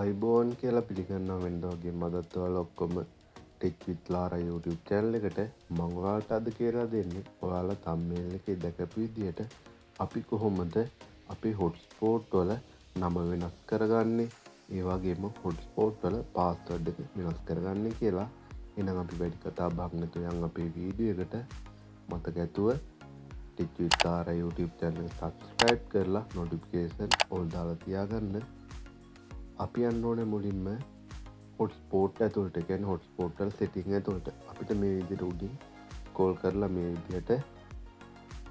අයිබෝන් කියලා පිළිගන්නවා වෙනද වගේ මදත් ඔයාලා ඔක්කොම ටෙක් විත් ලාරා YouTube channel එකට මම ඔයාලට අද කියලා දෙන්නේ ඔයාලා thumbnail එකේ දැකපු විදිහට අපි කොහොමද අපේ hotspot වල නම වෙනස් කරගන්නේ ඒ වගේම hotspot වල password එක වෙනස් කරගන්නේ කියලා. එහෙනම් අපි වැඩි කතා බහක් නැතුව යන් අපේ වීඩියෝ එකට. මතක ඇතුව ටෙක් විත් ලාරා YouTube channel එක subscribe කරලා notification all දාලා තියාගන්න. අපි යන්න ඕනේ මුලින්ම hotspot ඇතුළට. කියන්නේ hotspot වල setting ඇතුළට අපිට මේ විදිහට උඩින් scroll කරලා මේ විදිහට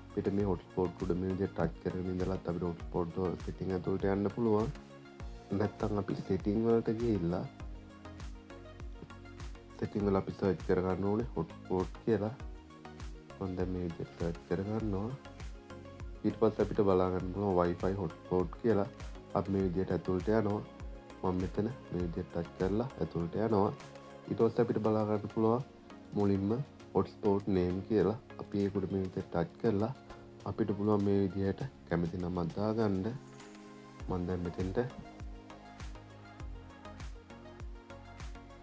අපිට මේ hotspot උඩ මේ විදිහට touch කරගෙන ඉඳලත් අපිට hotspot වල setting ඇතුළට යන්න පුළුවන්. නැත්නම් අපි setting වලට ගිහිල්ලා setting වල අපි search කරගන්න ඕනේ hotspot කියලා. මම දැන් මේ විදිහට search කරගන්නවා. ඊට පස්සේ අපිට බලා ගන්න පුළුවන් wifi hotspot කියලා. අපි මේ විදිහට ඇතුළට යනවා. මම මෙතන මේ විදිහට ටච් කරලා ඇතුළට යනවා. ඊට පස්සේ අපිට බලා ගන්න පුළුවන් මුලින්ම hotspot name කියලා. අපි ඒකට මේ විදිහට ටච් කරලා අපිට පුළුවන් මේ විදිහට කැමති නමක් දාගන්න. මම දැන් මෙතෙන්ට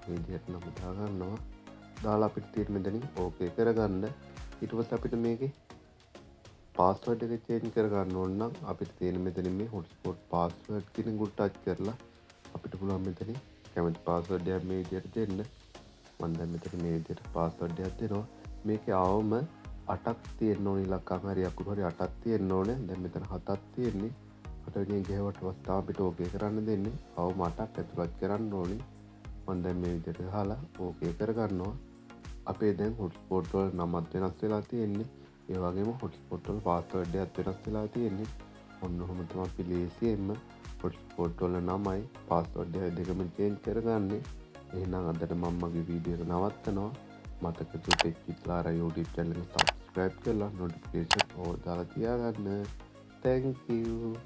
මේ විදිහට නම දාගන්නවා. දාලා අපිට තියෙන මෙතනින් ඕකේ කරගන්න. ඊට පස්සේ අපිට මේකේ පාස්වර්ඩ් එක චේන්ජ් කරගන්න ඕන නම් අපිට තියෙන මෙතනින් මේ hotspot password කියන උඩ ටච් කරලා අපිට පුළුවන් මෙතනින් කැමති පාස්වර්ඩ් එකක් මේ විදිහට දෙන්න. මම දැන් මෙතන මේ විදිහට පාස්වර්ඩ් එකක් දෙනවා. මේකේ ආවම 8ක් තියෙන්න ඕනේ ඉලක්කම් හරි අකුරු හරි 8ක් තියෙන්න ඕනේ. දැන් මෙතන 7ක් තියෙන්නේ. 8 වෙනි ගෙවට වස්තාව අපිට ඕකේ කරන්න දෙන්නේ. ආවම 8ක් ඇතුළත් කරන්න ඕනේ. මම දැන් මේ විදිහට ගහලා ඕකේ කරගන්නවා. අපේ දැන් hotspot වල නමත් වෙනස් වෙලා තියෙන්නේ. ඒ වගේම hotspot වල password එකත් වෙනස් වෙලා තියෙන්නේ. ඔන්න ඔහොම තමයි අපි ලේසියෙන්ම hotspot වල නමයි password එක දෙකම change කරගන්නේ. එහෙනම් අදට මම මගේ වීඩියෝ එක නවත්තනවා. මතක ටෙක් විත් ලාරා YouTube channel එක subscribe කරලා notification all දාලා තියාගන්න. Thank you.